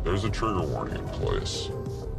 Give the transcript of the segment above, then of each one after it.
There's a trigger warning in place.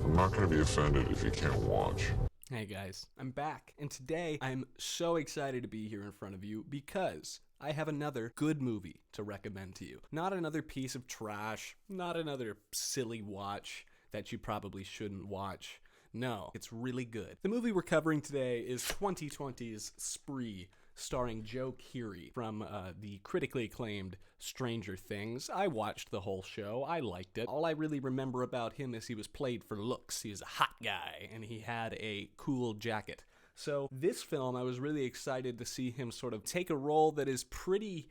I'm not going to be offended if you can't watch. Hey guys, I'm back, and today I'm so excited to be here in front of you because I have another good movie to recommend to you. Not another piece of trash, not another silly watch that you probably shouldn't watch. No, it's really good. The movie we're covering today is 2020's Spree, starring Joe Keery from the critically acclaimed Stranger Things. I watched the whole show. I liked it. All I really remember about him is he was played for looks. He was a hot guy, and he had a cool jacket. So this film, I was really excited to see him sort of take a role that is pretty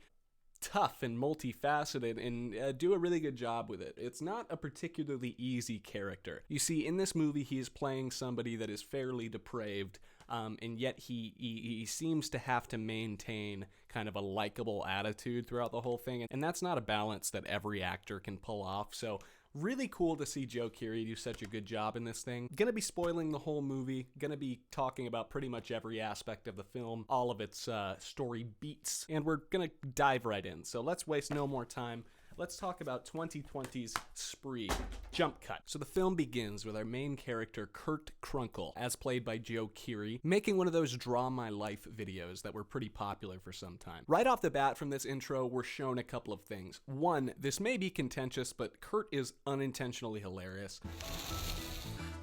tough and multifaceted and do a really good job with it. It's not a particularly easy character. You see, in this movie, he is playing somebody that is fairly depraved, and yet he seems to have to maintain kind of a likable attitude throughout the whole thing, and that's not a balance that every actor can pull off. So really cool to see Joe Keery do such a good job in this thing. Gonna be spoiling the whole movie, gonna be talking about pretty much every aspect of the film, all of its story beats, and we're gonna dive right in. So let's waste no more time. Let's talk about 2020's Spree. Jump cut. So the film begins with our main character, Kurt Krunkle, as played by Joe Keery, making one of those Draw My Life videos that were pretty popular for some time. Right off the bat from this intro, we're shown a couple of things. One, this may be contentious, but Kurt is unintentionally hilarious.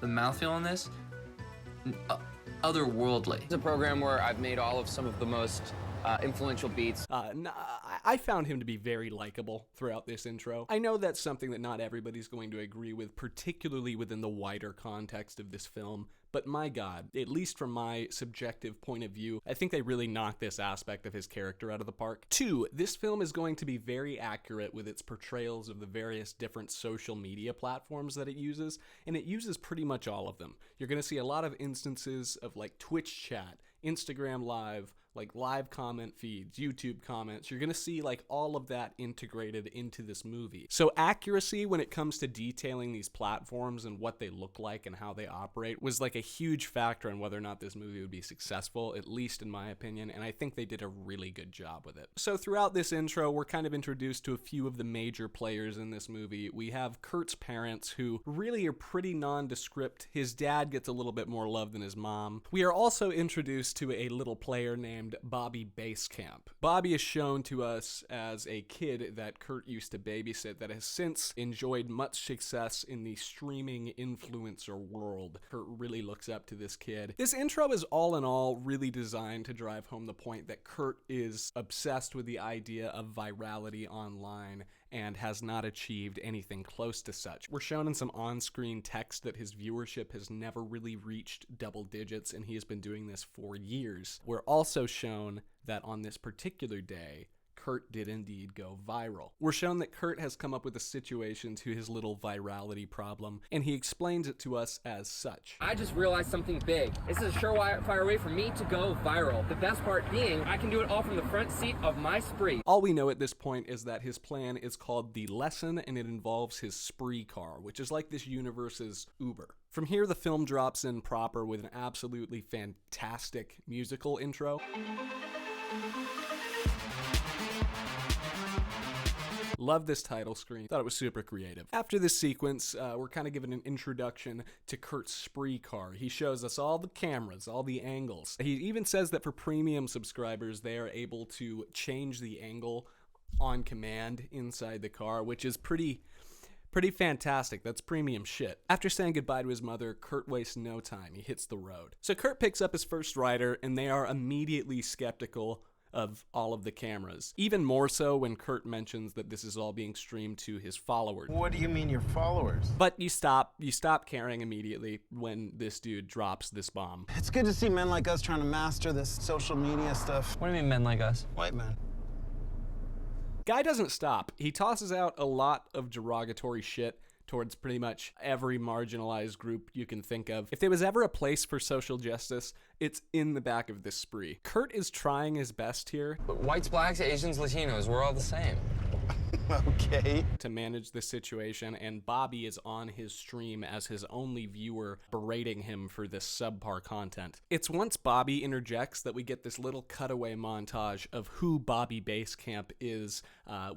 The mouthfeel on this, otherworldly. It's a program where I've made all of some of the most influential beats. I found him to be very likable throughout this intro. I know that's something that not everybody's going to agree with, particularly within the wider context of this film, but my God, at least from my subjective point of view, I think they really knocked this aspect of his character out of the park. Two, this film is going to be very accurate with its portrayals of the various different social media platforms that it uses, and it uses pretty much all of them. You're going to see a lot of instances of like Twitch chat, Instagram Live, like live comment feeds, YouTube comments. You're gonna see like all of that integrated into this movie. So accuracy when it comes to detailing these platforms and what they look like and how they operate was like a huge factor in whether or not this movie would be successful, at least in my opinion, and I think they did a really good job with it. So throughout this intro, we're kind of introduced to a few of the major players in this movie. We have Kurt's parents, who really are pretty nondescript. His dad gets a little bit more love than his mom. We are also introduced to a little player named Bobby Basecamp. Bobby is shown to us as a kid that Kurt used to babysit that has since enjoyed much success in the streaming influencer world. Kurt really looks up to this kid. This intro is all in all really designed to drive home the point that Kurt is obsessed with the idea of virality online and has not achieved anything close to such. We're shown in some on-screen text that his viewership has never really reached double digits, and he has been doing this for years. We're also shown that on this particular day, Kurt did indeed go viral. We're shown that Kurt has come up with a situation to his little virality problem, and he explains it to us as such. I just realized something big. This is a surefire way for me to go viral. The best part being, I can do it all from the front seat of my Spree. All we know at this point is that his plan is called The Lesson, and it involves his Spree car, which is like this universe's Uber. From here, the film drops in proper with an absolutely fantastic musical intro. Love this title screen. Thought it was super creative. After this sequence, we're kind of given an introduction to Kurt's Spree car. He shows us all the cameras, all the angles. He even says that for premium subscribers, they are able to change the angle on command inside the car, which is pretty fantastic. That's premium shit. After saying goodbye to his mother, Kurt wastes no time. He hits the road. So Kurt picks up his first rider, and they are immediately skeptical of all of the cameras. Even more so when Kurt mentions that this is all being streamed to his followers. What do you mean your followers? But you stop caring immediately when this dude drops this bomb. It's good to see men like us trying to master this social media stuff. What do you mean men like us? White men. Guy doesn't stop. He tosses out a lot of derogatory shit towards pretty much every marginalized group you can think of. If there was ever a place for social justice, it's in the back of this Spree. Kurt is trying his best here. Whites, blacks, Asians, Latinos, we're all the same. Okay. to manage this situation, and Bobby is on his stream as his only viewer, berating him for this subpar content. It's once Bobby interjects that we get this little cutaway montage of who Bobby Basecamp is,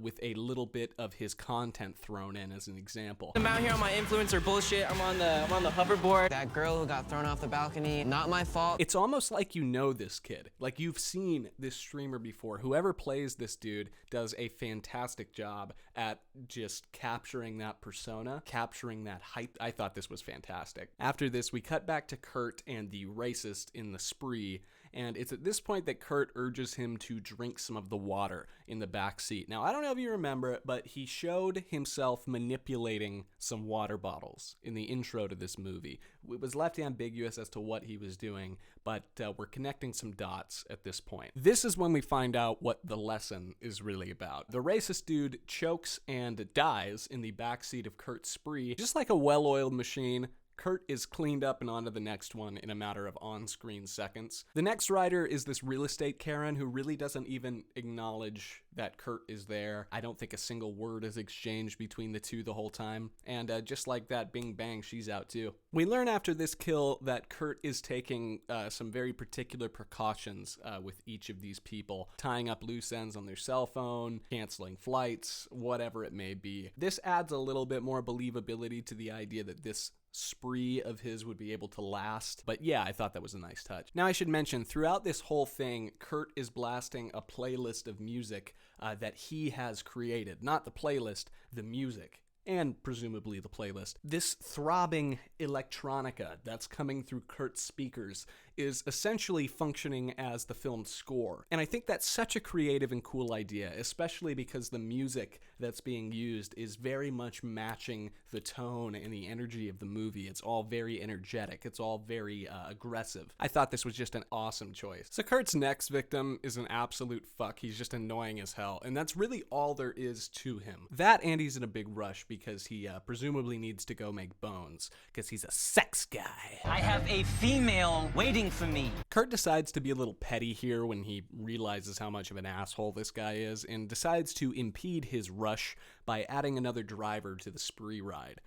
with a little bit of his content thrown in as an example. I'm out here on my influencer bullshit. I'm on the hoverboard. That girl who got thrown off the balcony, not my fault. It's almost like you know this kid. Like you've seen this streamer before. Whoever plays this dude does a fantastic job at just capturing that persona, capturing that hype. I thought this was fantastic. After this, we cut back to Kurt and the racist in the spree, and it's at this point that Kurt urges him to drink some of the water in the back seat. Now, I don't know if you remember it, but he showed himself manipulating some water bottles in the intro to this movie. It was left ambiguous as to what he was doing, but we're connecting some dots at this point. This is when we find out what the lesson is really about. The racist dude chokes and dies in the backseat of Kurt's spree. Just like a well-oiled machine, Kurt is cleaned up and onto the next one in a matter of on-screen seconds. The next rider is this real estate Karen who really doesn't even acknowledge that Kurt is there. I don't think a single word is exchanged between the two the whole time. And just like that, bing bang, she's out too. We learn after this kill that Kurt is taking some very particular precautions with each of these people, tying up loose ends on their cell phone, canceling flights, whatever it may be. This adds a little bit more believability to the idea that this spree of his would be able to last. But yeah, I thought that was a nice touch. Now I should mention, throughout this whole thing, Kurt is blasting a playlist of music that he has created. Not the playlist, the music. And presumably the playlist. This throbbing electronica that's coming through Kurt's speakers is essentially functioning as the film's score. And I think that's such a creative and cool idea, especially because the music that's being used is very much matching the tone and the energy of the movie. It's all very energetic. It's all very aggressive. I thought this was just an awesome choice. So Kurt's next victim is an absolute fuck. He's just annoying as hell. And that's really all there is to him. That and he's in a big rush because he presumably needs to go make bones because he's a sex guy. I have a female waiting for me. Kurt decides to be a little petty here when he realizes how much of an asshole this guy is and decides to impede his rush by adding another driver to the spree ride.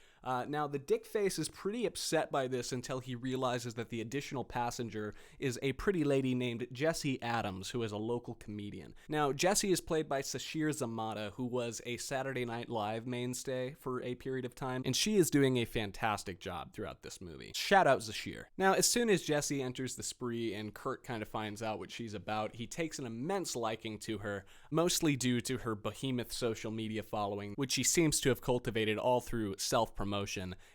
Now, the dickface is pretty upset by this until he realizes that the additional passenger is a pretty lady named Jessie Adams, who is a local comedian. Now, Jessie is played by Sashir Zamata, who was a Saturday Night Live mainstay for a period of time, and she is doing a fantastic job throughout this movie. Shout out Sashir. Now, as soon as Jessie enters the spree and Kurt kind of finds out what she's about, he takes an immense liking to her, mostly due to her behemoth social media following, which she seems to have cultivated all through self-promotion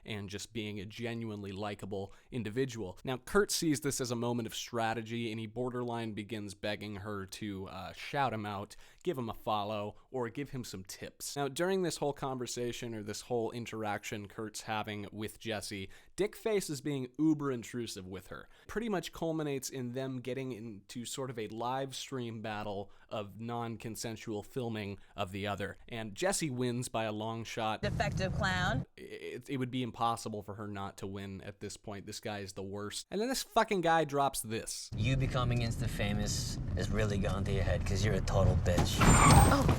and just being a genuinely likable individual. Now, Kurt sees this as a moment of strategy, and he borderline begins begging her to shout him out, give him a follow, or give him some tips. Now, during this whole conversation, or this whole interaction Kurt's having with Jessie, Dickface is being uber intrusive with her. Pretty much culminates in them getting into sort of a live stream battle of non-consensual filming of the other. And Jessie wins by a long shot. Defective clown. It would be impossible for her not to win at this point. This guy is the worst. And then this fucking guy drops this. You becoming Insta famous has really gone to your head because you're a total bitch. Oh.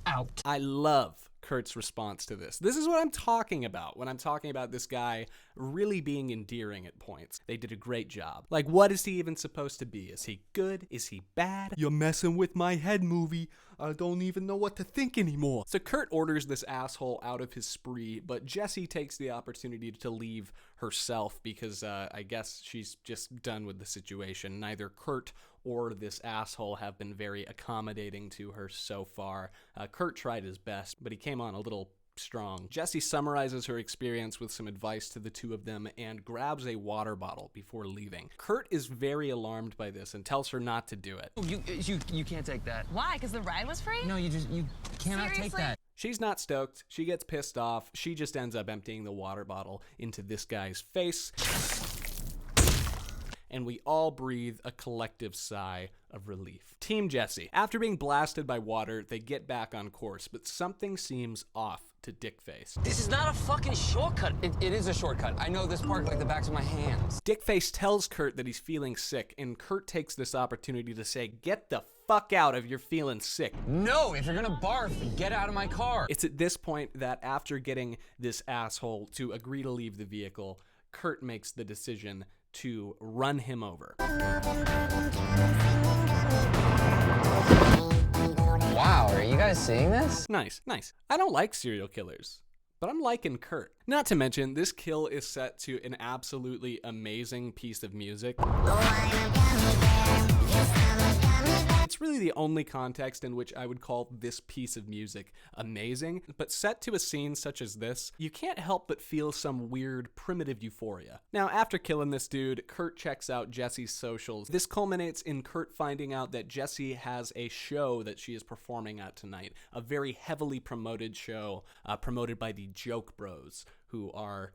Out. I love Kurt's response to this. This is what I'm talking about when I'm talking about this guy really being endearing at points. They did a great job. Like, what is he even supposed to be? Is he good? Is he bad? You're messing with my head, movie. I don't even know what to think anymore. So Kurt orders this asshole out of his spree, but Jessie takes the opportunity to leave herself because I guess she's just done with the situation. Neither Kurt or this asshole have been very accommodating to her so far. Kurt tried his best, but he came on a little strong. Jessie summarizes her experience with some advice to the two of them and grabs a water bottle before leaving. Kurt is very alarmed by this and tells her not to do it. You can't take that. Why? Because the ride was free? No, you cannot take that. She's not stoked. She gets pissed off. She just ends up emptying the water bottle into this guy's face. And we all breathe a collective sigh of relief. Team Jessie. After being blasted by water, they get back on course, but something seems off to Dickface. This is not a fucking shortcut. It is a shortcut. I know this park like the backs of my hands. Dickface tells Kurt that he's feeling sick, and Kurt takes this opportunity to say, "Get the fuck out if you're feeling sick. No, if you're gonna barf, get out of my car. It's at this point that after getting this asshole to agree to leave the vehicle, Kurt makes the decision to run him over. Wow, are you guys seeing this? Nice, nice. I don't like serial killers, but I'm liking Kurt. Not to mention, this kill is set to an absolutely amazing piece of music. It's really the only context in which I would call this piece of music amazing, but set to a scene such as this, you can't help but feel some weird primitive euphoria. Now, after killing this dude, Kurt checks out Jesse's socials. This culminates in Kurt finding out that Jesse has a show that she is performing at tonight, a very heavily promoted show, promoted by the Joke Bros, who are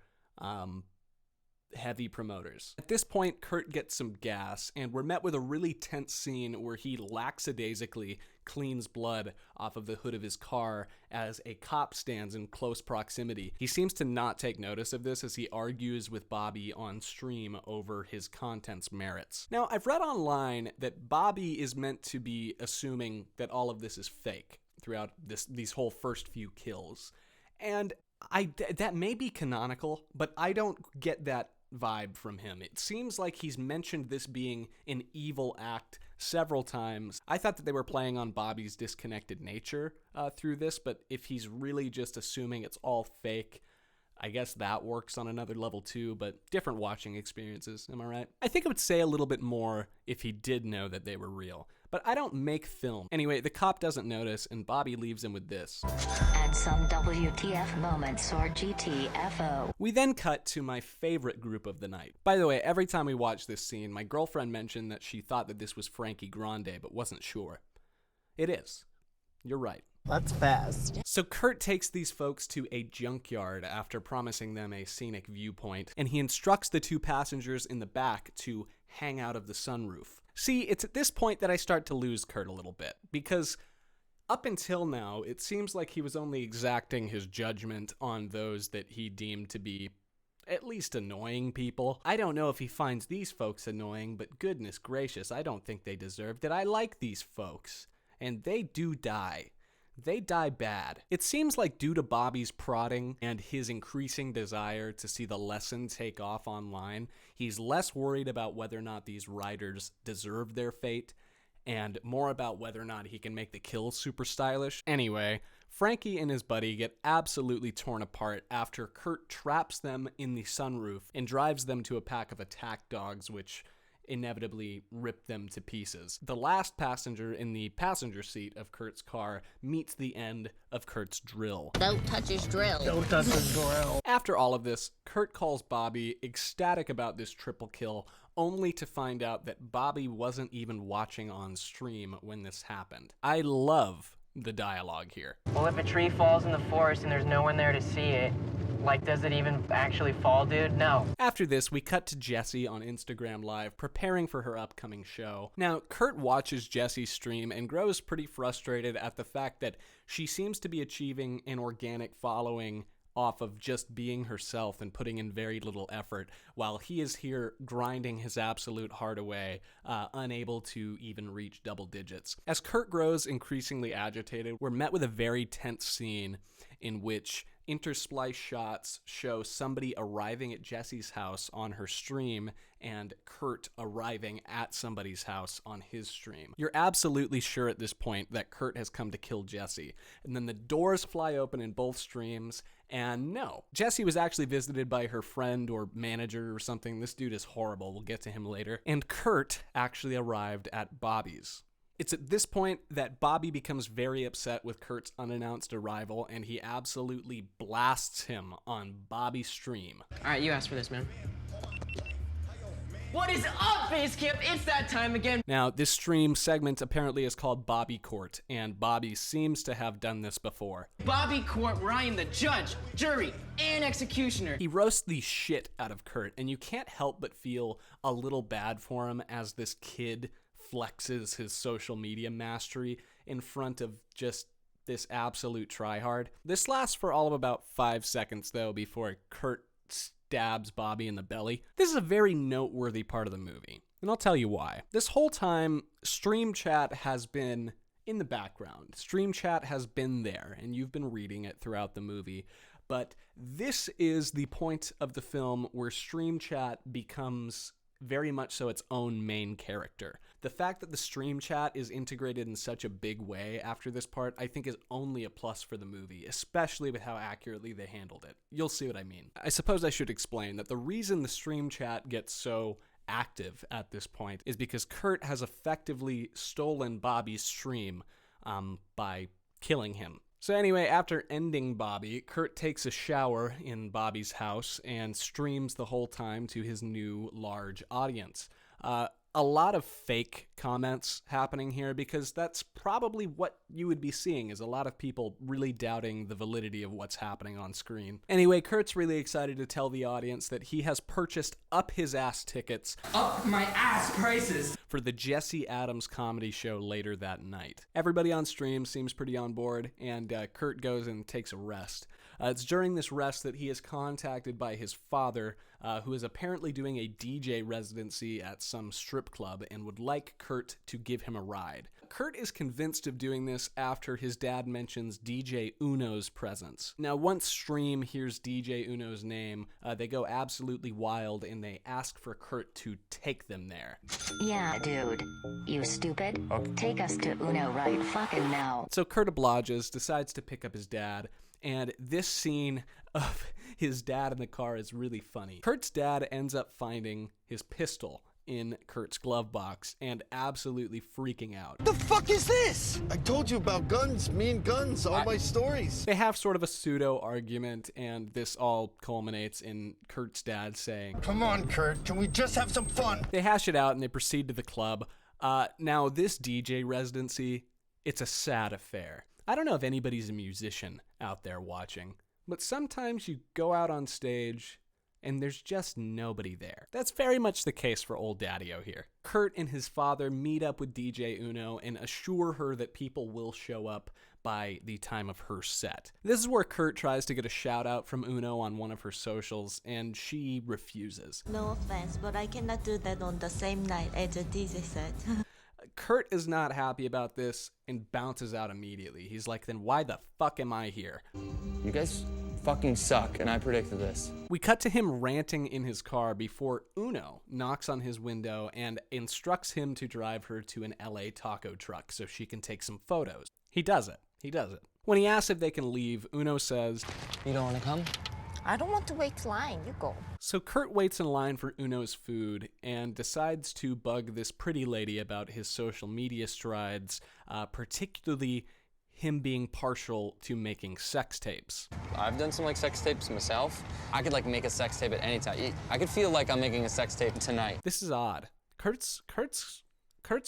heavy promoters. At this point, Kurt gets some gas, and we're met with a really tense scene where he lackadaisically cleans blood off of the hood of his car as a cop stands in close proximity. He seems to not take notice of this as he argues with Bobby on stream over his content's merits. Now, I've read online that Bobby is meant to be assuming that all of this is fake throughout these whole first few kills. And that may be canonical, but I don't get that vibe from him. It seems like he's mentioned this being an evil act several times. I thought that they were playing on Bobby's disconnected nature through this, but if he's really just assuming it's all fake, I guess that works on another level too, but different watching experiences, am I right? I think it would say a little bit more if he did know that they were real, but I don't make film. Anyway, the cop doesn't notice, and Bobby leaves him with this. Add some WTF moments or GTFO. We then cut to my favorite group of the night. By the way, every time we watch this scene, my girlfriend mentioned that she thought that this was Frankie Grande, but wasn't sure. It is. You're right. That's fast. So Kurt takes these folks to a junkyard after promising them a scenic viewpoint, and he instructs the two passengers in the back to hang out of the sunroof. See, it's at this point that I start to lose Kurt a little bit, because up until now, it seems like he was only exacting his judgment on those that he deemed to be at least annoying people. I don't know if he finds these folks annoying, but goodness gracious, I don't think they deserved it. I like these folks, and they do die. They die bad. It seems like due to Bobby's prodding and his increasing desire to see the lesson take off online, he's less worried about whether or not these riders deserve their fate, and more about whether or not he can make the kills super stylish. Anyway, Frankie and his buddy get absolutely torn apart after Kurt traps them in the sunroof and drives them to a pack of attack dogs, which inevitably rip them to pieces. The last passenger in the passenger seat of Kurt's car meets the end of Kurt's drill. Don't touch his drill. Don't touch the drill. After all of this, Kurt calls Bobby, ecstatic about this triple kill, only to find out that Bobby wasn't even watching on stream when this happened. I love the dialogue here. Well, if a tree falls in the forest and there's no one there to see it, does it even actually fall, dude? No. After this, we cut to Jessie on Instagram Live, preparing for her upcoming show. Now, Kurt watches Jessie's stream and grows pretty frustrated at the fact that she seems to be achieving an organic following off of just being herself and putting in very little effort, while he is here grinding his absolute heart away, unable to even reach double digits. As Kurt grows increasingly agitated, we're met with a very tense scene in which intersplice shots show somebody arriving at Jessie's house on her stream and Kurt arriving at somebody's house on his stream. You're absolutely sure at this point that Kurt has come to kill Jessie. And then the doors fly open in both streams, and no, Jessie was actually visited by her friend or manager or something. This dude is horrible. We'll get to him later. And Kurt actually arrived at Bobby's. It's at this point that Bobby becomes very upset with Kurt's unannounced arrival, and he absolutely blasts him on Bobby's stream. All right, you asked for this, man. What is up, Basecamp? It's that time again. Now, this stream segment apparently is called Bobby Court, and Bobby seems to have done this before. Bobby Court, where I am the judge, jury, and executioner. He roasts the shit out of Kurt, and you can't help but feel a little bad for him as this kid flexes his social media mastery in front of just this absolute tryhard. This lasts for all of about 5 seconds, though, before Kurt stabs Bobby in the belly. This is a very noteworthy part of the movie. And I'll tell you why. This whole time, Stream Chat has been in the background. Stream Chat has been there, and you've been reading it throughout the movie. But this is the point of the film where Stream Chat becomes very much so its own main character. The fact that the Stream Chat is integrated in such a big way after this part, I think is only a plus for the movie, especially with how accurately they handled it. You'll see what I mean. I suppose I should explain that the reason the Stream Chat gets so active at this point is because Kurt has effectively stolen Bobby's stream by killing him. So anyway, after ending Bobby, Kurt takes a shower in Bobby's house and streams the whole time to his new large audience. A lot of fake comments happening here because that's probably what you would be seeing, is a lot of people really doubting the validity of what's happening on screen. Anyway, Kurt's really excited to tell the audience that he has purchased up his ass tickets, Up my ass prices! for the Jesse Adams comedy show later that night. Everybody on stream seems pretty on board, and Kurt goes and takes a rest. It's during this rest that he is contacted by his father, who is apparently doing a DJ residency at some strip club and would like Kurt to give him a ride. Kurt is convinced of doing this after his dad mentions DJ Uno's presence. Now, once Stream hears DJ Uno's name, they go absolutely wild and they ask for Kurt to take them there. Yeah, dude. You stupid? Take us to Uno right fucking now. So Kurt obliges, decides to pick up his dad, and this scene of his dad in the car is really funny. Kurt's dad ends up finding his pistol in Kurt's glove box and absolutely freaking out. The fuck is this? I told you about guns, me and guns, all my stories. They have sort of a pseudo argument, and this all culminates in Kurt's dad saying, Come on, Kurt, can we just have some fun? They hash it out and they proceed to the club. Now, this DJ residency, it's a sad affair. I don't know if anybody's a musician out there watching, but sometimes you go out on stage and there's just nobody there. That's very much the case for old Daddy-O here. Kurt and his father meet up with DJ Uno and assure her that people will show up by the time of her set. This is where Kurt tries to get a shout out from Uno on one of her socials, and she refuses. No offense, but I cannot do that on the same night as a DJ set. Kurt is not happy about this and bounces out immediately. He's like, then why the fuck am I here? You guys fucking suck, and I predicted this. We cut to him ranting in his car before Uno knocks on his window and instructs him to drive her to an LA taco truck so she can take some photos. He does it. When he asks if they can leave, Uno says, You don't want to come? I don't want to wait line, you go. So Kurt waits in line for Uno's food and decides to bug this pretty lady about his social media strides, particularly him being partial to making sex tapes. I've done some sex tapes myself. I could make a sex tape at any time. I could feel like I'm making a sex tape tonight. This is odd. Kurt's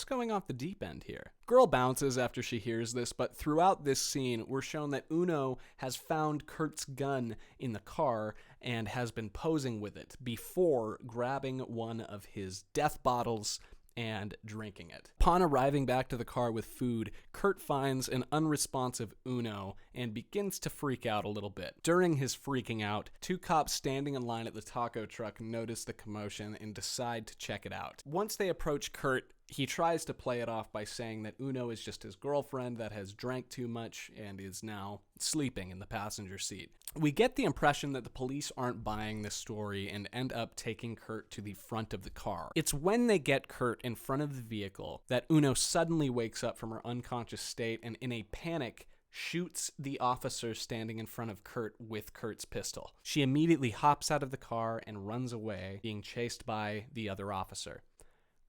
going off the deep end here. Girl bounces after she hears this, but throughout this scene, we're shown that Uno has found Kurt's gun in the car and has been posing with it before grabbing one of his death bottles and drinking it. Upon arriving back to the car with food, Kurt finds an unresponsive Uno and begins to freak out a little bit. During his freaking out, two cops standing in line at the taco truck notice the commotion and decide to check it out. Once they approach Kurt, he tries to play it off by saying that Uno is just his girlfriend that has drank too much and is now sleeping in the passenger seat. We get the impression that the police aren't buying this story and end up taking Kurt to the front of the car. It's when they get Kurt in front of the vehicle that Uno suddenly wakes up from her unconscious state and in a panic shoots the officer standing in front of Kurt with Kurt's pistol. She immediately hops out of the car and runs away, being chased by the other officer.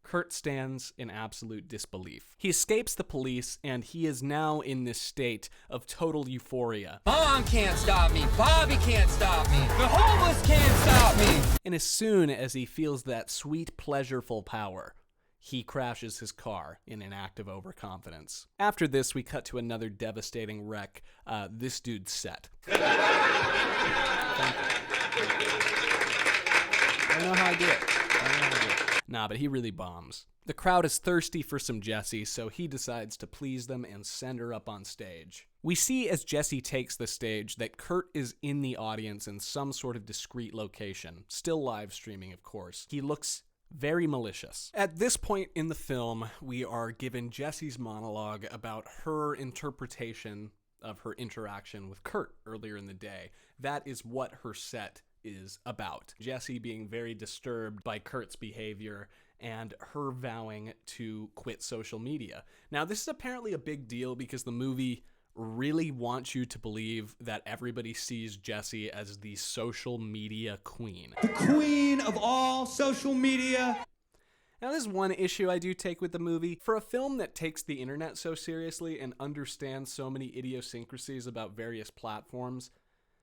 Kurt stands in absolute disbelief. He escapes the police, and he is now in this state of total euphoria. Mom can't stop me. Bobby can't stop me. The homeless can't stop me. And as soon as he feels that sweet, pleasureful power, he crashes his car in an act of overconfidence. After this, we cut to another devastating wreck. This dude's set. I don't know how I do it. Nah, but he really bombs. The crowd is thirsty for some Jessie, so he decides to please them and send her up on stage. We see as Jessie takes the stage that Kurt is in the audience in some sort of discreet location, still live streaming, of course. He looks Very malicious. At this point in the film, we are given Jesse's monologue about her interpretation of her interaction with Kurt earlier in the day. That is what her set is about. Jesse being very disturbed by Kurt's behavior and her vowing to quit social media. Now, this is apparently a big deal because the movie really wants you to believe that everybody sees Jessie as the social media queen. The queen of all social media. Now, this is one issue I do take with the movie. For a film that takes the internet so seriously and understands so many idiosyncrasies about various platforms,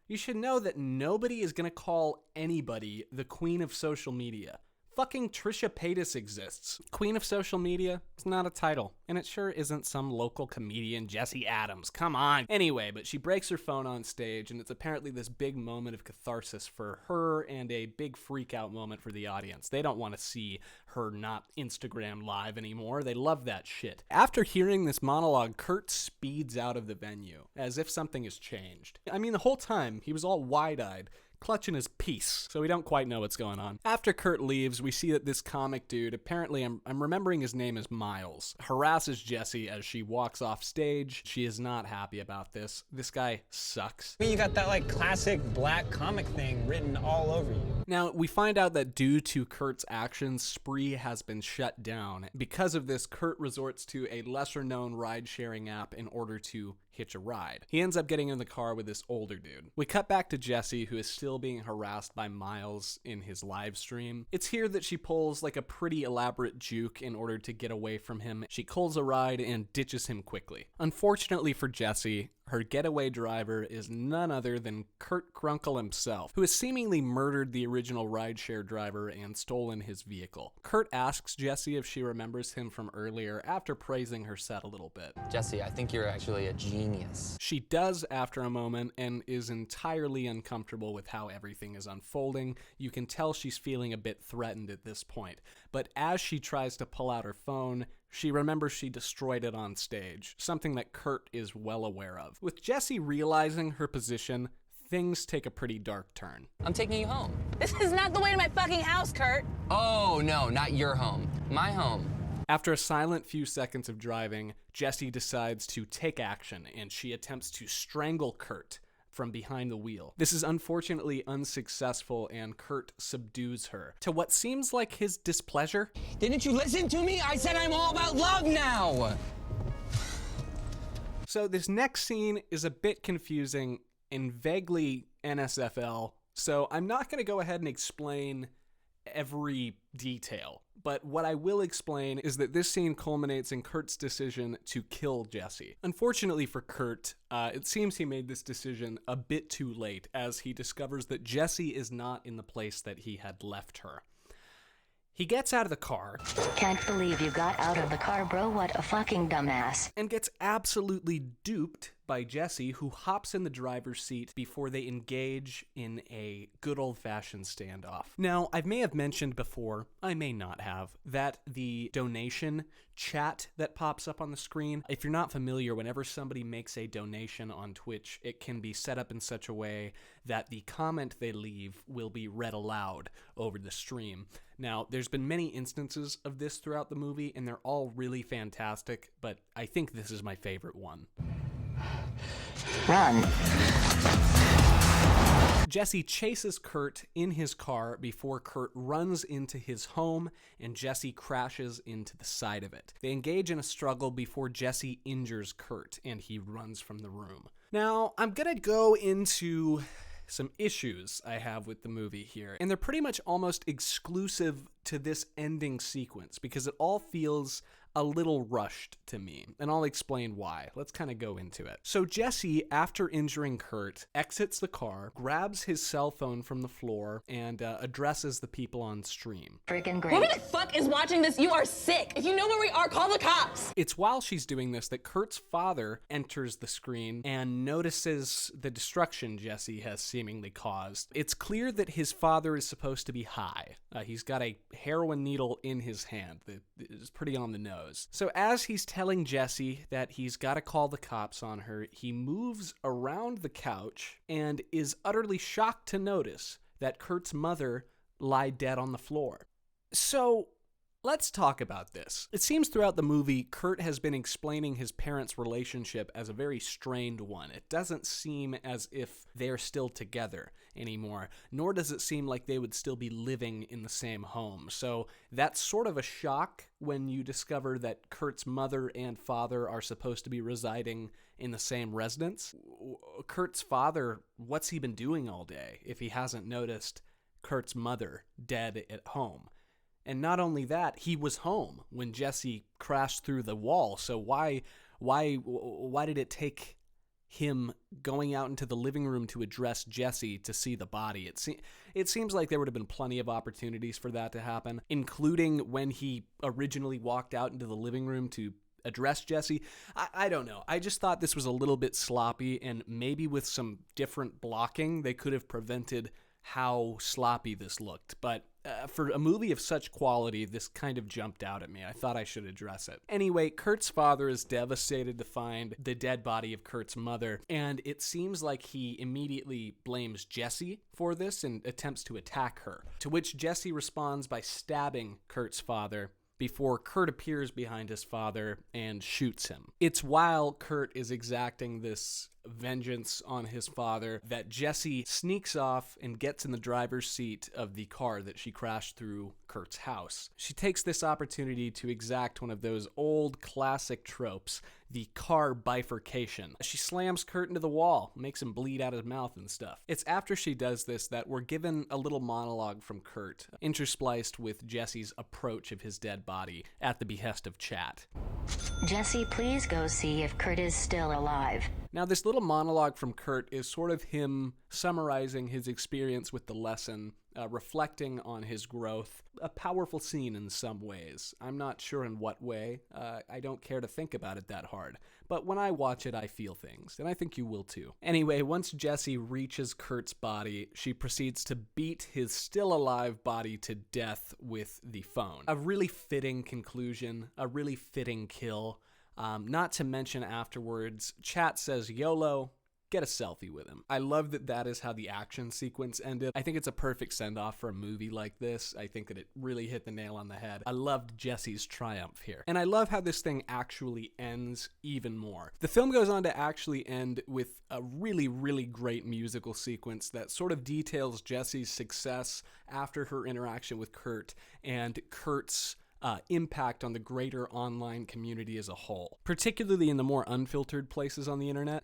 you should know that nobody is going to call anybody the queen of social media. Fucking Trisha Paytas exists. Queen of social media? It's not a title. And it sure isn't some local comedian, Jesse Adams. Come on. Anyway, but she breaks her phone on stage, and it's apparently this big moment of catharsis for her and a big freak out moment for the audience. They don't want to see her not Instagram live anymore. They love that shit. After hearing this monologue, Kurt speeds out of the venue, as if something has changed. I mean, the whole time, he was all wide-eyed, clutching his piece, so we don't quite know what's going on. After Kurt leaves, we see that this comic dude, apparently I'm remembering his name is Miles, harasses Jessie as she walks off stage. She is not happy about this. This guy sucks. You got that like classic black comic thing written all over you. Now, we find out that due to Kurt's actions, Spree has been shut down. Because of this, Kurt resorts to a lesser-known ride-sharing app in order to hitch a ride. He ends up getting in the car with this older dude. We cut back to Jessie, who is still being harassed by Miles in his live stream. It's here that she pulls like a pretty elaborate juke in order to get away from him. She calls a ride and ditches him quickly. Unfortunately for Jessie, her getaway driver is none other than Kurt Krunkle himself, who has seemingly murdered the original rideshare driver and stolen his vehicle. Kurt asks Jessie if she remembers him from earlier after praising her set a little bit. Jessie, I think you're actually a genius. She does after a moment and is entirely uncomfortable with how everything is unfolding. You can tell she's feeling a bit threatened at this point. But as she tries to pull out her phone, she remembers she destroyed it on stage, something that Kurt is well aware of. With Jessie realizing her position, things take a pretty dark turn. I'm taking you home. This is not the way to my fucking house, Kurt. Oh, no, not your home. My home. After a silent few seconds of driving, Jessie decides to take action, and she attempts to strangle Kurt from behind the wheel. This is unfortunately unsuccessful, and Kurt subdues her, to what seems like his displeasure. Didn't you listen to me? I said I'm all about love now! So this next scene is a bit confusing and vaguely NSFL, so I'm not going to go ahead and explain every detail. But what I will explain is that this scene culminates in Kurt's decision to kill Jessie. Unfortunately for Kurt, it seems he made this decision a bit too late, as he discovers that Jessie is not in the place that he had left her. He gets out of the car. Can't believe you got out of the car, bro. What a fucking dumbass. And gets absolutely duped by Jessie, who hops in the driver's seat before they engage in a good old-fashioned standoff. Now, I may have mentioned before, I may not have, that the donation chat that pops up on the screen, if you're not familiar, whenever somebody makes a donation on Twitch, it can be set up in such a way that the comment they leave will be read aloud over the stream. Now, there's been many instances of this throughout the movie, and they're all really fantastic, but I think this is my favorite one. Run. Jessie chases Kurt in his car before Kurt runs into his home, and Jessie crashes into the side of it. They engage in a struggle before Jessie injures Kurt, and he runs from the room. Now, I'm gonna go into some issues I have with the movie here, and they're pretty much almost exclusive to this ending sequence because it all feels a little rushed to me, and I'll explain why. Let's kind of go into it. So Jessie, after injuring Kurt, exits the car, grabs his cell phone from the floor, and addresses the people on stream. Freaking great. Who the fuck is watching this? You are sick. If you know where we are, call the cops. It's while she's doing this that Kurt's father enters the screen and notices the destruction Jessie has seemingly caused. It's clear that his father is supposed to be high. He's got a heroin needle in his hand that is pretty on the nose. So as he's telling Jessie that he's got to call the cops on her, he moves around the couch and is utterly shocked to notice that Kurt's mother lie dead on the floor. So, let's talk about this. It seems throughout the movie, Kurt has been explaining his parents' relationship as a very strained one. It doesn't seem as if they're still together anymore, nor does it seem like they would still be living in the same home. So that's sort of a shock when you discover that Kurt's mother and father are supposed to be residing in the same residence. Kurt's father, what's he been doing all day if he hasn't noticed Kurt's mother dead at home? And not only that, he was home when Jesse crashed through the wall. So why did it take him going out into the living room to address Jesse to see the body? It seems like there would have been plenty of opportunities for that to happen, including when he originally walked out into the living room to address Jesse. I don't know. I just thought this was a little bit sloppy, and maybe with some different blocking, they could have prevented how sloppy this looked. But for a movie of such quality, this kind of jumped out at me. I thought I should address it. Anyway, Kurt's father is devastated to find the dead body of Kurt's mother, and it seems like he immediately blames Jesse for this and attempts to attack her, to which Jesse responds by stabbing Kurt's father before Kurt appears behind his father and shoots him. It's while Kurt is exacting this vengeance on his father that Jesse sneaks off and gets in the driver's seat of the car that she crashed through Kurt's house. She takes this opportunity to exact one of those old classic tropes, the car bifurcation. She slams Kurt into the wall, makes him bleed out his mouth and stuff. It's after she does this that we're given a little monologue from Kurt, interspliced with Jesse's approach of his dead body at the behest of Chat. Jesse, please go see if Kurt is still alive. Now, this little monologue from Kurt is sort of him summarizing his experience with the lesson, reflecting on his growth. A powerful scene in some ways. I'm not sure in what way. I don't care to think about it that hard. But when I watch it, I feel things, and I think you will too. Anyway, once Jesse reaches Kurt's body, she proceeds to beat his still alive body to death with the phone. A really fitting conclusion, a really fitting kill. Not to mention afterwards, Chat says YOLO, get a selfie with him. I love that that is how the action sequence ended. I think it's a perfect send-off for a movie like this. I think that it really hit the nail on the head. I loved Jesse's triumph here. And I love how this thing actually ends even more. The film goes on to actually end with a really, really great musical sequence that sort of details Jesse's success after her interaction with Kurt and Kurt's impact on the greater online community as a whole, particularly in the more unfiltered places on the internet.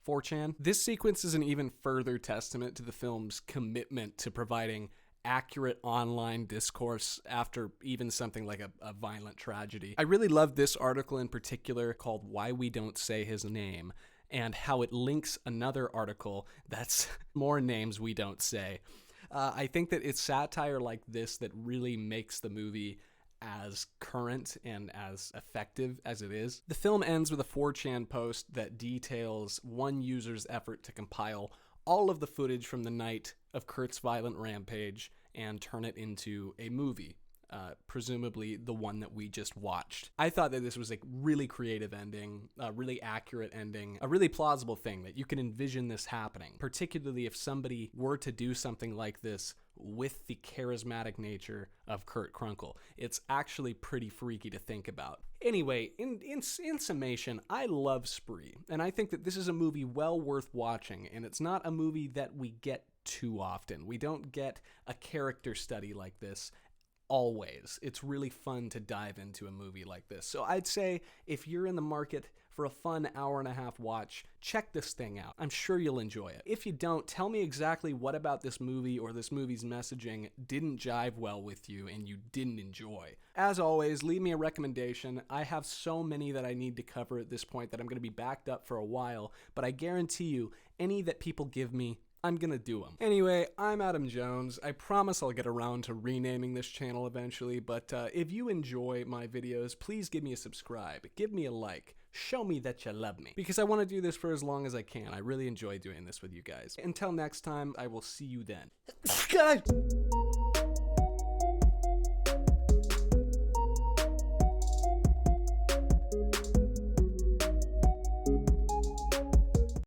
4chan. This sequence is an even further testament to the film's commitment to providing accurate online discourse after even something like a violent tragedy. I really love this article in particular called Why We Don't Say His Name, and how it links another article that's more names we don't say. I think that it's satire like this that really makes the movie as current and as effective as it is. The film ends with a 4chan post that details one user's effort to compile all of the footage from the night of Kurt's violent rampage and turn it into a movie, presumably the one that we just watched. I thought that this was a really creative ending, a really accurate ending, a really plausible thing that you can envision this happening, particularly if somebody were to do something like this with the charismatic nature of Kurt Krunkle. It's actually pretty freaky to think about. Anyway, in summation, I love Spree, and I think that this is a movie well worth watching, and it's not a movie that we get too often. We don't get a character study like this always. It's really fun to dive into a movie like this. So I'd say if you're in the market for a fun hour-and-a-half watch, check this thing out. I'm sure you'll enjoy it. If you don't, tell me exactly what about this movie or this movie's messaging didn't jive well with you and you didn't enjoy. As always, leave me a recommendation. I have so many that I need to cover at this point that I'm going to be backed up for a while, but I guarantee you, any that people give me, I'm gonna do them. Anyway, I'm Adam Jones. I promise I'll get around to renaming this channel eventually, but if you enjoy my videos, please give me a subscribe, give me a like, show me that you love me, because I want to do this for as long as I can. I really enjoy doing this with you guys. Until next time, I will see you then.